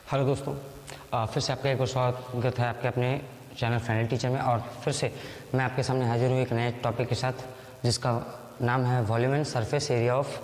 Hello दोस्तों, फिर से आपका एक बार स्वागत है आपके अपने चैनल फाइनल टीचर में। और फिर से मैं आपके सामने हाजिर हूँ एक नए टॉपिक के साथ जिसका नाम है volume and surface area of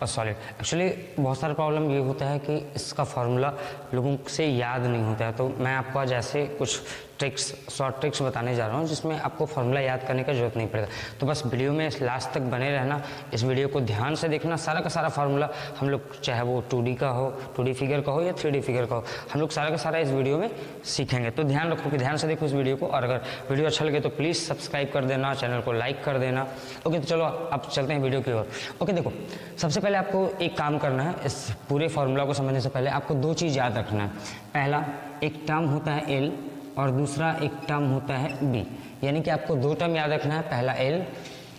a solid. Actually बहुत सारा प्रॉब्लम ये होता है कि इसका फार्मूला लोगों से याद नहीं होता है, तो मैं आपको आज ऐसे कुछ शॉर्ट ट्रिक्स बताने जा रहा हूँ जिसमें आपको फार्मूला याद करने की जरूरत नहीं पड़ेगा। तो बस वीडियो में लास्ट तक बने रहना, इस वीडियो को ध्यान से देखना। सारा का सारा फार्मूला हम लोग, चाहे वो 2D का हो, 2D फिगर का हो या 3D फिगर का हो, हम लोग सारा का सारा इस वीडियो में सीखेंगे। तो ध्यान रखो कि ध्यान से देखो इस वीडियो को, और अगर वीडियो अच्छा लगे तो प्लीज़ सब्सक्राइब कर देना, चैनल को लाइक कर देना। ओके, तो चलो अब चलते हैं वीडियो की ओर। ओके, देखो सबसे पहले आपको एक काम करना है। इस पूरे फार्मूला को समझने से पहले आपको दो चीज़ याद रखना है। पहला, एक टर्म होता है एल और दूसरा एक टर्म होता है बी। यानी कि आपको दो टर्म याद रखना है, पहला एल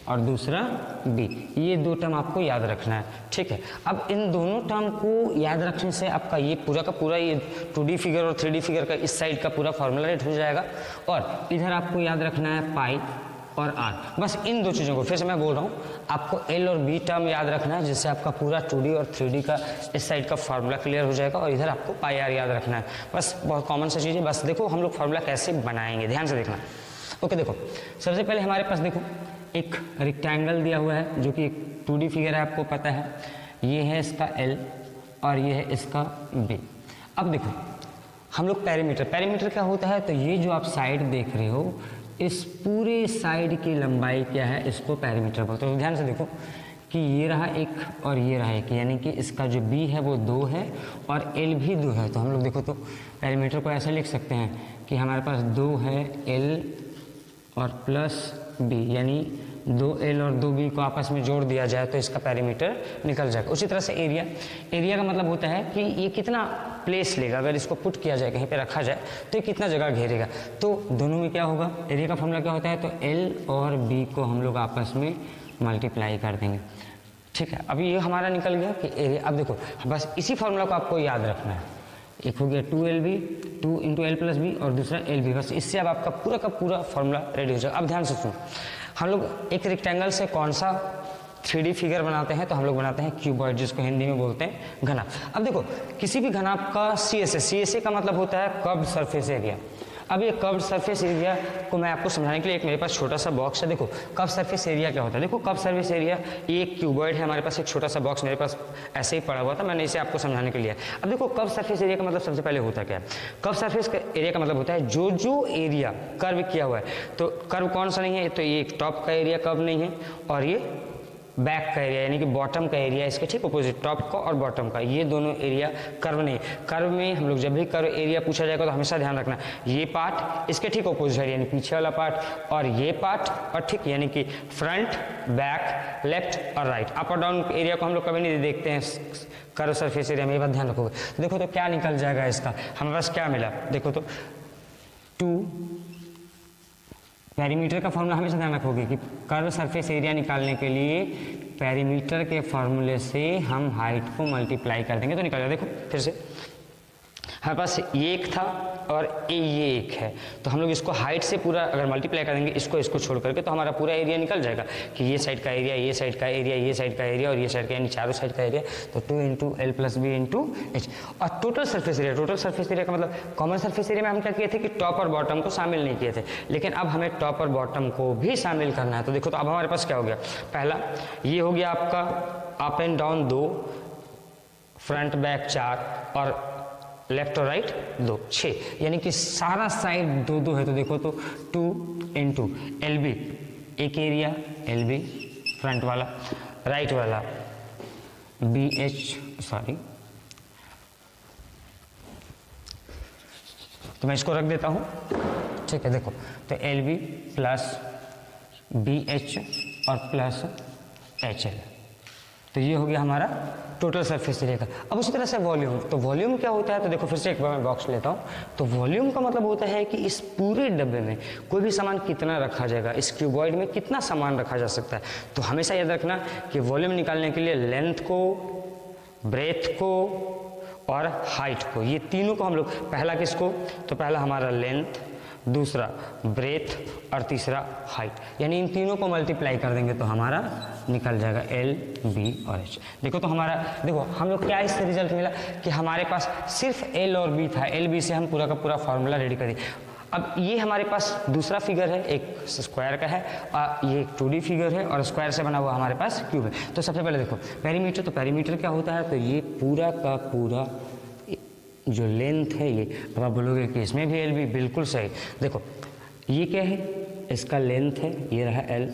और दूसरा बी। ये दो टर्म आपको याद रखना है, ठीक है। अब इन दोनों टर्म को याद रखने से आपका ये पूरा का पूरा ये 2D फिगर और 3D फिगर का इस साइड का पूरा फार्मूला रेट हो जाएगा। और इधर आपको याद रखना है पाई और आर। बस इन दो चीज़ों को, फिर से मैं बोल रहा हूँ, आपको एल और बी टर्म याद रखना है जिससे आपका पूरा 2D और 3D का इस साइड का फार्मूला क्लियर हो जाएगा। और इधर आपको पाई आर याद रखना है। बस बहुत कॉमन सा चीज़ है। बस देखो हम लोग फार्मूला कैसे बनाएंगे, ध्यान से देखना। ओके, देखो सबसे पहले हमारे पास देखो एक रेक्टेंगल दिया हुआ है जो कि एक 2D फिगर है, आपको पता है। ये है इसका एल और ये है इसका बी। अब देखो हम लोग पैरीमीटर क्या होता है, तो ये जो आप साइड देख रहे हो, इस पूरे साइड की लंबाई क्या है, इसको पैरीमीटर बोलते हैं। तो ध्यान से देखो कि ये रहा एक और ये रहा एक, यानी कि इसका जो बी है वो 2 है और एल भी 2 है। तो हम लोग देखो तो पैरीमीटर को ऐसे लिख सकते हैं कि हमारे पास 2 है एल और प्लस बी, यानी 2L और 2B को आपस में जोड़ दिया जाए तो इसका पैरीमीटर निकल जाएगा। उसी तरह से एरिया का मतलब होता है कि ये कितना प्लेस लेगा, अगर इसको पुट किया जाए, कहीं पे रखा जाए, तो ये कितना जगह घेरेगा। तो दोनों में क्या होगा, एरिया का फॉर्मूला क्या होता है, तो L और B को हम लोग आपस में मल्टीप्लाई कर देंगे, ठीक है। अभी ये हमारा निकल गया कि एरिया। अब देखो बस इसी फॉर्मूला को आपको याद रखना है। एक हो गया 2LB, 2 into L plus B, और दूसरा LB। बस इससे अब आपका पूरा का पूरा फॉर्मूला रेडी हो जाएगा। अब ध्यान से सुनो, हम लोग एक रेक्टेंगल से कौन सा 3D फिगर बनाते हैं, तो हम लोग बनाते हैं क्यूबॉइड, जिसको हिंदी में बोलते हैं घनाभ। अब देखो किसी भी घनाभ का CSA का मतलब होता है कर्व्ड सरफेस एरिया। अब ये कर्व्ड सरफेस एरिया को मैं आपको समझाने के लिए एक मेरे पास छोटा सा बॉक्स है। देखो कर्व्ड सरफेस एरिया क्या होता है। देखो कर्व्ड सरफेस एरिया ये एक क्यूबॉइड है, हमारे पास एक छोटा सा बॉक्स मेरे पास ऐसे ही पड़ा हुआ था, मैंने इसे आपको समझाने के लिए। अब देखो कर्व्ड सरफेस एरिया का मतलब सबसे पहले होता क्या है। कर्व्ड सरफेस एरिया का मतलब होता है जो एरिया कर्व किया हुआ है। तो कर्व कौन सा नहीं है, तो ये टॉप का एरिया कर्व नहीं है, और ये बैक का एरिया यानी कि बॉटम का एरिया, इसके ठीक अपोजिट, टॉप का और बॉटम का, ये दोनों एरिया कर्व नहीं। कर्व में हम लोग जब भी कर्व एरिया पूछा जाएगा तो हमेशा ध्यान रखना ये पार्ट इसके ठीक अपोजिट है, यानी पीछे वाला पार्ट, और ये पार्ट और ठीक, यानी कि फ्रंट, बैक, लेफ्ट और राइट। अप और डाउन एरिया को हम लोग कभी नहीं देखते हैं कर्व सरफेस एरिया में, ये बात ध्यान रखोगे। तो देखो तो क्या निकल जाएगा इसका, हमारे पास क्या मिला, देखो तो 2 पैरीमीटर का फॉर्मूला हमेशा ध्यान रखोगे कि कर्व सरफेस एरिया निकालने के लिए पैरीमीटर के फॉर्मूले से हम हाइट को मल्टीप्लाई कर देंगे तो निकल जाएगा। देखो फिर से हमारे पास ये एक था और ये एक है, तो हम लोग इसको हाइट से पूरा अगर मल्टीप्लाई कर देंगे इसको छोड़ करके, तो हमारा पूरा एरिया निकल जाएगा कि ये साइड का एरिया, ये साइड का एरिया, ये साइड का एरिया और ये साइड का, यानी चारों साइड का एरिया। तो 2 into L plus B into H. और टोटल सरफेस एरिया का मतलब, कॉमन सरफेस एरिया में हम क्या किए थे कि टॉप और बॉटम को शामिल नहीं किए थे, लेकिन अब हमें टॉप और बॉटम को भी शामिल करना है। तो देखो तो अब हमारे पास क्या हो गया, पहला ये हो गया आपका up and down 2, front back 4 और लेफ्ट और राइट 2, 6, यानी कि सारा साइड 2 है। तो देखो तो 2 इंटू एल बी, एक एरिया एल बी फ्रंट वाला, राइट वाला बी एच, सॉरी, तो मैं इसको रख देता हूं, ठीक है। देखो तो L B plus B H और प्लस एच एल, तो ये हो गया हमारा टोटल सरफेस एरिया का। अब उसी तरह से वॉल्यूम, तो वॉल्यूम क्या होता है, तो देखो फिर से एक बार मैं बॉक्स लेता हूँ। तो वॉल्यूम का मतलब होता है कि इस पूरे डब्बे में कोई भी सामान कितना रखा जाएगा, इस क्यूबॉइड में कितना सामान रखा जा सकता है। तो हमेशा याद रखना कि वॉल्यूम निकालने के लिए लेंथ को, ब्रेथ को और हाइट को, ये तीनों को हम लोग, पहला किसको, तो पहला हमारा लेंथ, दूसरा ब्रेथ और तीसरा हाइट। यानी इन तीनों को मल्टीप्लाई कर देंगे तो हमारा निकल जाएगा L, B और H। देखो तो हमारा, देखो हम लोग क्या इससे रिजल्ट मिला कि हमारे पास सिर्फ L और B था, L B से हम पूरा का पूरा फॉर्मूला रेडी कर दिए। अब ये हमारे पास दूसरा फिगर है, एक स्क्वायर का है और ये एक 2D फिगर है और स्क्वायर से बना हुआ हमारे पास क्यूब है। तो सबसे पहले देखो पेरीमीटर, तो पेरीमीटर क्या होता है, तो ये पूरा का पूरा जो लेंथ है ये, अब आप बोलोगे कि इसमें भी L भी, बिल्कुल सही। देखो ये क्या है, इसका लेंथ है, ये रहा L,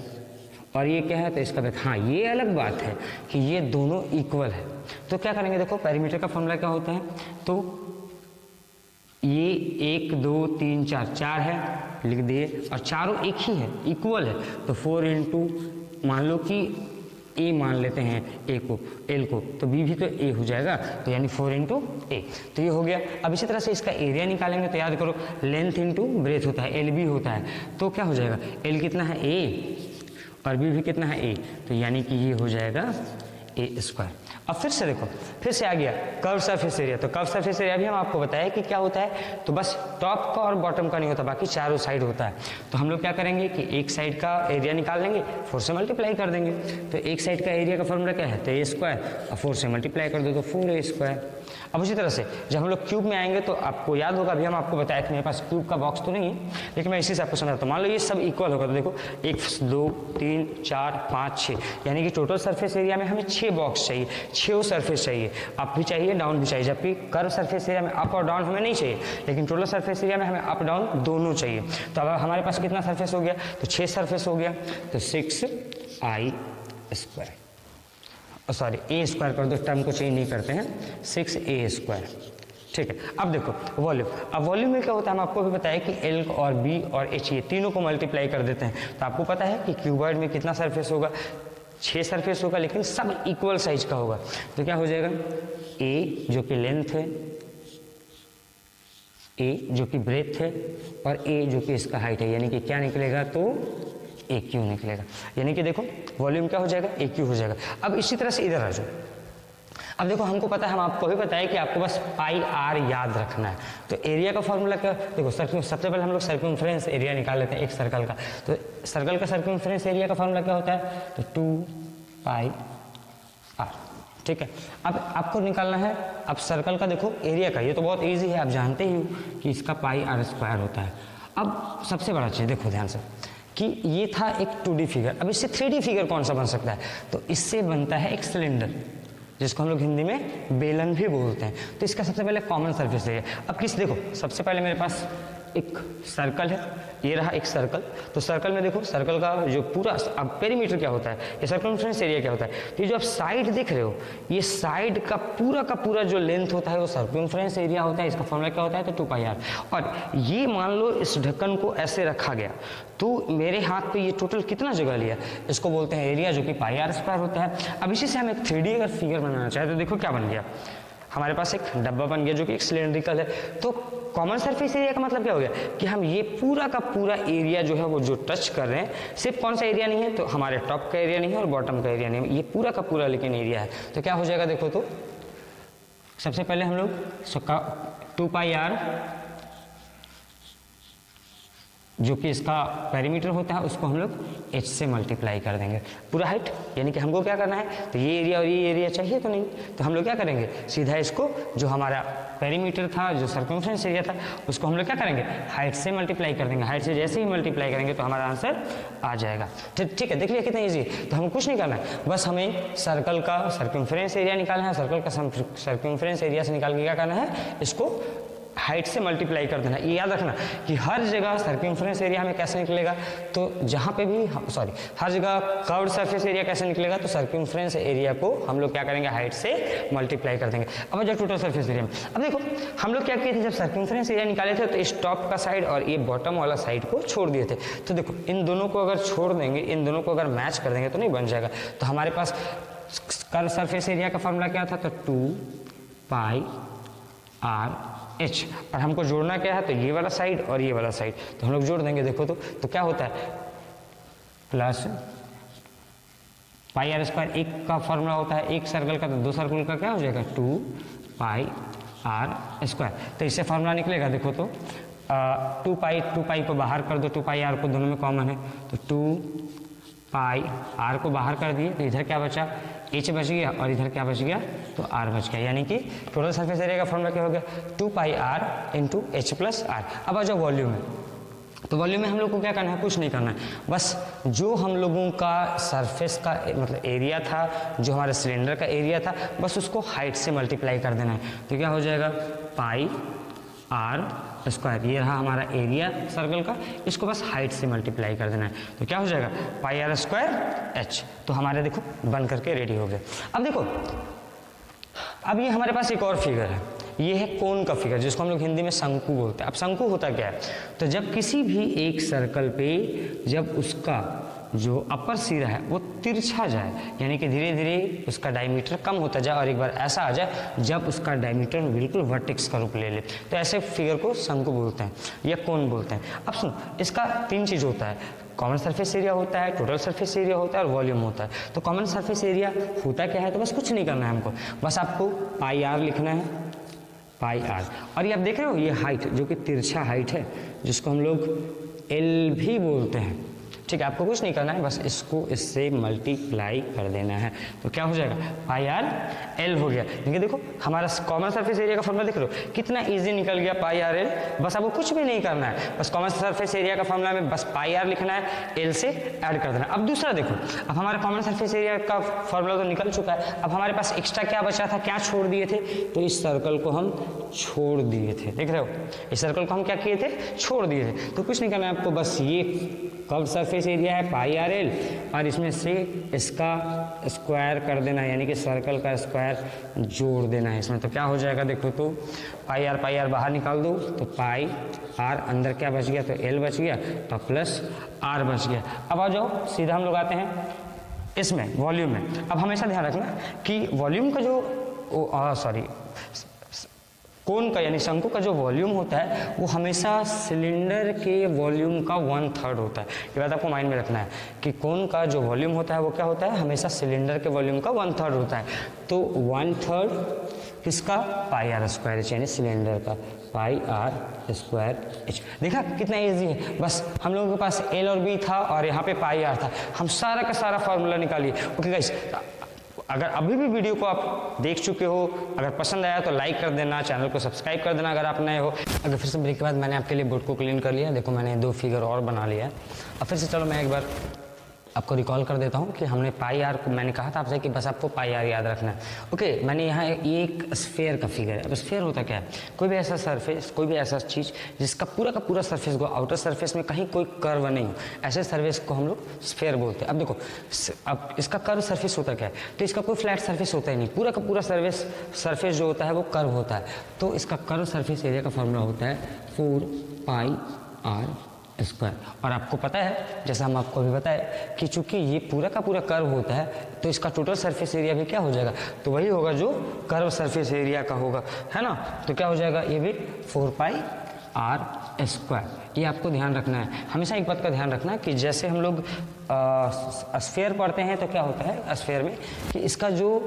और ये क्या है तो इसका ब्रेथ। हाँ ये अलग बात है कि ये दोनों इक्वल है। तो क्या करेंगे, देखो पेरीमीटर का फॉर्मूला क्या होता है, तो ये 1 2 3 4 4 है, लिख दिए, और चारों एक ही है, इक्वल है। तो 4 इंटू, मान लो कि ए मान लेते हैं ए को, एल को, तो बी भी तो ए हो जाएगा, तो यानी 4 इंटू ए, तो ये हो गया। अब इसी तरह से इसका एरिया निकालेंगे तो याद करो लेंथ इंटू ब्रेथ होता है, एल बी होता है, तो क्या हो जाएगा, एल कितना है ए और बी भी कितना है ए, तो यानी कि ये हो जाएगा ए स्क्वायर। अब फिर से देखो, फिर से आ गया कर्व सरफेस एरिया। तो कर्व सरफेस एरिया भी हम आपको बताया कि क्या होता है, तो बस टॉप का और बॉटम का नहीं होता, बाकी चारों साइड होता है। तो हम लोग क्या करेंगे कि एक साइड का एरिया निकाल लेंगे, 4 से मल्टीप्लाई कर देंगे। तो एक साइड का एरिया का फॉर्मूला क्या है, तो ए स्क्वायर, और 4 से मल्टीप्लाई कर दो तो 4a स्क्वायर। अब उसी तरह से जब हम लोग क्यूब में आएंगे तो आपको याद होगा, अभी हम आपको बताया कि मेरे पास क्यूब का बॉक्स तो नहीं है, लेकिन मैं इसी से आपको समझाता हूँ। मान लो ये सब इक्वल होगा, तो देखो 1 2 3 4 5 6, यानी कि टोटल सरफेस एरिया में हमें 6 बॉक्स चाहिए, 6 सरफेस चाहिए, अप भी चाहिए डाउन भी चाहिए। जबकि कर्व सरफेस एरिया में अप और डाउन हमें नहीं चाहिए, लेकिन टोटल सरफेस एरिया में हमें अप डाउन दोनों चाहिए। तो अब हमारे पास कितना सरफेस हो गया, तो 6 सरफेस हो गया, तो 6i स्क्वायर, सॉरी ए स्क्वायर कर दो, टर्म को चेंज नहीं करते हैं, 6a स्क्वायर। ठीक है, अब देखो वॉल्यूम। अब वॉल्यूम में क्या होता है, हम आपको भी बताया कि L और B और H ये तीनों को मल्टीप्लाई कर देते हैं। तो आपको पता है कि क्यूबॉइड में कितना सरफेस होगा, 6 सरफेस होगा, लेकिन सब इक्वल साइज का होगा। तो क्या हो जाएगा, A जो कि लेंथ है, A जो कि ब्रेथ है, और A जो कि इसका हाइट है, यानी कि क्या निकलेगा, तो AQ निकलेगा। यानी कि देखो वॉल्यूम क्या हो जाएगा, AQ हो जाएगा। अब इसी तरह से इधर आ जाओ। अब देखो हमको पता है, हम आपको भी बताया कि आपको बस पाई आर याद रखना है। तो एरिया का फॉर्मूला क्या, देखो सबसे पहले हम लोग सर्कमफ्रेंस एरिया निकाल लेते हैं एक सर्कल का। तो सर्कल का सर्कमफ्रेंस एरिया का फॉर्मूला क्या होता है, तो 2 पाई आर। ठीक है, अब आपको निकालना है अब सर्कल का, देखो एरिया का, ये तो बहुत ईजी है, आप जानते ही हो कि इसका पाई आर स्क्वायर होता है। अब सबसे बड़ा चीज़ देखो ध्यान से कि ये था एक 2D फिगर, अब इससे 3D फिगर कौन सा बन सकता है, तो इससे बनता है एक सिलेंडर, जिसको हम लोग हिंदी में बेलन भी बोलते हैं। तो इसका सबसे पहले कॉमन सरफेस है। अब किस, देखो सबसे पहले मेरे पास एक सर्कल है, ये रहा एक सर्कल। तो सर्कल में देखो, सर्कल का जो पूरा, अब पेरीमीटर क्या होता है, ये सर्कमफ्रेंस एरिया क्या होता है, तो ये जो आप साइड देख रहे हो, ये साइड का पूरा जो लेंथ होता है वो सर्कमफ्रेंस एरिया होता है। इसका फॉर्मूला क्या होता है, तो 2 पाई आर। और ये मान लो इस ढक्कन को ऐसे रखा गया, तो मेरे हाथ पे ये टोटल कितना जगह लिया, इसको बोलते हैं एरिया, जो कि पाई आर स्क्वायर होता है। अब इसी से हम एक 3D अगर फिगर बनाना चाहे तो देखो क्या बन गया, हमारे पास एक डब्बा बन गया जो कि एक सिलेंड्रिकल है। तो कॉमन सरफेस एरिया का मतलब क्या हो गया कि हम ये पूरा का पूरा एरिया जो है वो जो टच कर रहे हैं, सिर्फ कौन सा एरिया नहीं है, तो हमारे टॉप का एरिया नहीं है और बॉटम का एरिया नहीं है, ये पूरा का पूरा लेकिन एरिया है। तो क्या हो जाएगा, देखो तो सबसे पहले हम लोग 2 पाई आर जो कि इसका पेरीमीटर होता है, उसको हम लोग h से मल्टीप्लाई कर देंगे पूरा हाइट। यानी कि हमको क्या करना है, तो ये एरिया और ये एरिया चाहिए तो नहीं, तो हम लोग क्या करेंगे, सीधा इसको जो हमारा पेरीमीटर था, जो सर्कमफ्रेंस एरिया था, उसको हम लोग क्या करेंगे, हाइट से मल्टीप्लाई कर देंगे। हाइट से जैसे ही मल्टीप्लाई करेंगे तो हमारा आंसर आ जाएगा। ठीक है, देख लिया कितना ईजी। तो हमें कुछ नहीं करना है, बस हमें सर्कल का सर्कमफ्रेंस एरिया निकालना है। सर्कल का सर्कमफ्रेंस एरिया से निकाल के क्या करना है, इसको हाइट से मल्टीप्लाई कर देना। ये याद रखना कि हर जगह सर्कमफ्रेंस एरिया हमें कैसे निकलेगा, तो जहाँ पे भी हर जगह कर्व्ड सरफेस एरिया कैसे निकलेगा, तो सर्कमफ्रेंस एरिया को हम लोग क्या करेंगे, हाइट से मल्टीप्लाई कर देंगे। अब जब टोटल सरफेस एरिया में, अब देखो हम लोग क्या किए थे, जब सर्कमफ्रेंस एरिया निकाले थे तो इस टॉप का साइड और ये बॉटम वाला साइड को छोड़ दिए थे। तो देखो इन दोनों को अगर छोड़ देंगे, इन दोनों को अगर मैच कर देंगे तो नहीं बन जाएगा। तो हमारे पास कर्व सरफेस एरिया का फॉर्मूला क्या था, तो 2 पाई आर एच, और हमको जोड़ना क्या है, तो ये वाला साइड और ये वाला साइड, तो हम लोग जोड़ देंगे। देखो तो क्या होता है, प्लस पाई आर स्क्वायर, एक का फॉर्मूला होता है एक सर्कल का, तो 2 सर्कल का क्या हो जाएगा, 2 पाई आर स्क्वायर। तो इससे फॉर्मूला निकलेगा, देखो तो टू पाई को बाहर कर दो, 2 पाई आर को दोनों में कॉमन है, तो 2 पाई आर को बाहर कर दिए तो इधर क्या बचा, एच बच गया, और इधर क्या बच गया, तो आर बच गया। यानी कि टोटल सरफेस एरिया का फॉर्मूला क्या हो गया, 2 pi R into H plus R. अब आ जाओ वॉल्यूम में, तो वॉल्यूम में हम लोग को क्या करना है, कुछ नहीं करना है, बस जो हम लोगों का सरफेस का मतलब एरिया था, जो हमारे सिलेंडर का एरिया था, बस उसको हाइट से मल्टीप्लाई कर देना है। तो क्या हो जाएगा, पाई आर स्क्वायर, ये रहा हमारा एरिया सर्कल का, इसको बस हाइट से मल्टीप्लाई कर देना है। तो क्या हो जाएगा, पाई आर स्क्वायर एच। तो हमारे देखो बन करके रेडी हो गए। अब देखो, अब ये हमारे पास एक और फिगर है, ये है कोन का फिगर, जिसको हम लोग हिंदी में शंकु बोलते हैं। अब शंकु होता क्या है, तो जब किसी भी एक सर्कल पे जब उसका जो अपर सिरा है वो तिरछा जाए, यानी कि धीरे धीरे उसका डायमीटर कम होता जाए, और एक बार ऐसा आ जाए जब उसका डायमीटर बिल्कुल वर्टेक्स का रूप ले ले, तो ऐसे फिगर को शंकु बोलते हैं या कोन बोलते हैं। अब सुनो, इसका 3 चीज़ होता है, कॉमन सरफेस एरिया होता है, टोटल सरफेस एरिया होता है, और वॉल्यूम होता है। तो कॉमन सरफेस एरिया होता क्या है, तो बस कुछ नहीं करना है हमको, बस आपको पाई आर लिखना है, पाई आर। और ये आप देख रहे हो, ये हाइट जो कि तिरछा हाइट है, जिसको हम लोग एल भी बोलते हैं, ठीक है। आपको कुछ नहीं करना है, बस इसको इससे मल्टीप्लाई कर देना है, तो क्या हो जाएगा, पाई आर एल हो गया। देखिए देखो, हमारा कॉमन सरफेस एरिया का फॉर्मूला देख लो कितना इजी निकल गया, पाई आर एल। बस आपको कुछ भी नहीं करना है, बस कॉमन सरफेस एरिया का फॉर्मूला में बस पाई आर लिखना है, एल से ऐड कर देना। अब दूसरा देखो, अब हमारा कॉमन सरफेस एरिया का फॉर्मूला तो निकल चुका है, अब हमारे पास एक्स्ट्रा क्या बचा था, क्या छोड़ दिए थे, तो इस सर्कल को हम छोड़ दिए थे। देख रहे हो, इस सर्कल को हम क्या किए थे, छोड़ दिए थे। तो कुछ नहीं करना है आपको, बस ये कर्व सरफेस एरिया है पाई आर एल, और इसमें से इसका स्क्वायर कर देना है, यानी कि सर्कल का स्क्वायर जोड़ देना है इसमें। तो क्या हो जाएगा, देखो तो पाई आर बाहर निकाल दो, तो पाई आर अंदर क्या बच गया, तो एल बच गया, तो प्लस आर बच गया। अब आ जाओ सीधा हम लोग आते हैं इसमें वॉल्यूम में। अब हमेशा ध्यान रखना कि वॉल्यूम का जो कोन का यानी शंकु का जो वॉल्यूम होता है वो हमेशा सिलेंडर के वॉल्यूम का 1/3 होता है। ये बात आपको माइंड में रखना है कि कोन का जो वॉल्यूम होता है वो क्या होता है, हमेशा सिलेंडर के वॉल्यूम का 1/3 होता है। तो 1/3 किसका, पाई आर स्क्वायर एच, यानी सिलेंडर का पाई आर स्क्वायर एच। देखा कितना इजी है, बस हम लोगों के पास एल और बी था और यहाँ पे पाई आर था, हम सारा का सारा फॉर्मूला निकालिए। ओके गाइस, अगर अभी भी वीडियो को आप देख चुके हो, अगर पसंद आया तो लाइक कर देना, चैनल को सब्सक्राइब कर देना अगर आप नए हो। अगर फिर से ब्रेक के बाद मैंने आपके लिए बोर्ड को क्लीन कर लिया, देखो मैंने 2 फिगर और बना लिया है। अब फिर से चलो मैं एक बार आपको रिकॉल कर देता हूँ कि हमने पाई आर को, मैंने कहा था आपसे कि बस आपको पाई आर याद रखना है। ओके, मैंने यहाँ एक स्फेयर का फिगर है। अब स्फेयर होता क्या है, कोई भी ऐसा सरफेस, कोई भी ऐसा चीज़ जिसका पूरा का पूरा सरफेस को आउटर सरफेस में कहीं कोई कर्व नहीं हो, ऐसे सरफेस को हम लोग स्फेयर बोलते हैं। अब देखो, अब इसका कर्व सरफेस होता क्या है, तो इसका कोई फ्लैट सरफेस होता ही नहीं, पूरा का पूरा सरफेस जो होता है वो कर्व होता है। तो इसका कर्व सरफेस एरिया का फॉर्मूला होता है 4 पाई आर स्क्वायर। और आपको पता है, जैसा हम आपको अभी बताए कि चूंकि ये पूरा का पूरा कर्व होता है तो इसका टोटल सरफेस एरिया भी क्या हो जाएगा, तो वही होगा जो कर्व सरफेस एरिया का होगा, है ना। तो क्या हो जाएगा, ये भी 4 पाई आर स्क्वायर। ये आपको ध्यान रखना है, हमेशा एक बात का ध्यान रखना है कि जैसे हम लोग स्फेयर पढ़ते हैं तो क्या होता है स्फेयर में कि इसका जो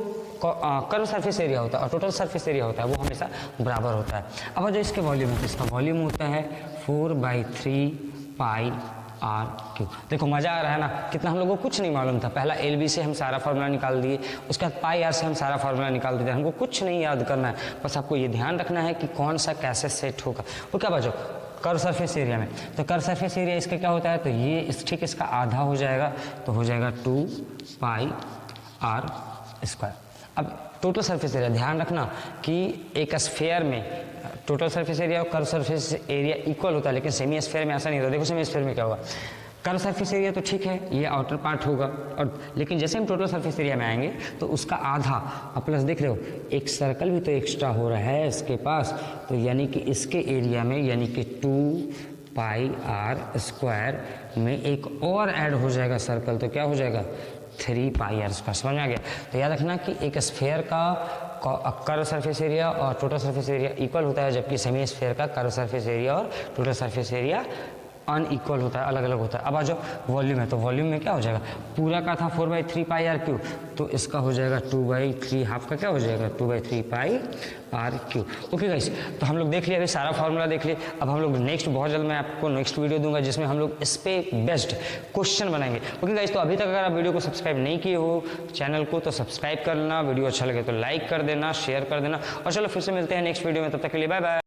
कर्व सरफेस एरिया होता है और टोटल सरफेस एरिया होता है वो हमेशा बराबर होता है। अब जो इसके वॉल्यूम है, इसका वॉल्यूम होता है 4/3 पाई आर क्यूब। देखो मज़ा आ रहा है ना, कितना हम लोगों को कुछ नहीं मालूम था। पहला एल बी से हम सारा फार्मूला निकाल दिए, उसके बाद पाई आर से हम सारा फार्मूला निकाल देते हैं। हमको कुछ नहीं याद करना है, बस आपको ये ध्यान रखना है कि कौन सा कैसे सेट होगा। वो क्या बचो, कर्व सरफेस एरिया में, तो कर्व सरफेस एरिया इसका क्या होता है, तो ये ठीक इसका आधा हो जाएगा, तो हो जाएगा 2 पाई आर स्क्वायर। अब टोटल सरफेस एरिया, ध्यान रखना कि एक स्फेयर में टोटल सरफेस एरिया और कर्व सरफेस एरिया इक्वल होता है, लेकिन सेमी स्फेयर में ऐसा नहीं होता। देखो सेमी स्फेयर में क्या होगा, कर्व सरफेस एरिया तो ठीक है, ये आउटर पार्ट होगा, और लेकिन जैसे हम टोटल सरफेस एरिया में आएंगे तो उसका आधा, और प्लस देख रहे हो एक सर्कल भी तो एक्स्ट्रा हो रहा है इसके पास, तो यानी कि इसके एरिया में यानी कि 2 पाई आर स्क्वायर में एक और ऐड हो जाएगा सर्कल, तो क्या हो जाएगा 3 पाई आर स्क्वायर। समझ में आ गया। तो याद रखना कि एक स्फेयर का कर्व सरफेस एरिया और टोटल सरफेस एरिया इक्वल होता है, जबकि सेमी स्फेयर का कर्व सरफेस एरिया और टोटल सरफेस एरिया अनइक्वल होता है, अलग अलग होता है। अब आ जाओ वॉल्यूम है, तो वॉल्यूम में क्या हो जाएगा, पूरा का था 4/3 पाई आर क्यू, तो इसका हो जाएगा 2/3, हाफ का क्या हो जाएगा 2/3 पाई आर क्यू। ओके गाइस, तो हम लोग देख लिए, अभी सारा फार्मूला देख लिए। अब हम लोग नेक्स्ट बहुत जल्द मैं आपको नेक्स्ट वीडियो दूंगा जिसमें हम लोग इस पे बेस्ड क्वेश्चन बनाएंगे। ओके गाइस, तो अभी तक अगर आप वीडियो को सब्सक्राइब नहीं किए हो चैनल को तो सब्सक्राइब कर लेना, वीडियो अच्छा लगे तो लाइक कर देना, शेयर कर देना, और चलो फिर से मिलते हैं नेक्स्ट वीडियो में, तब तक के लिए बाय बाय।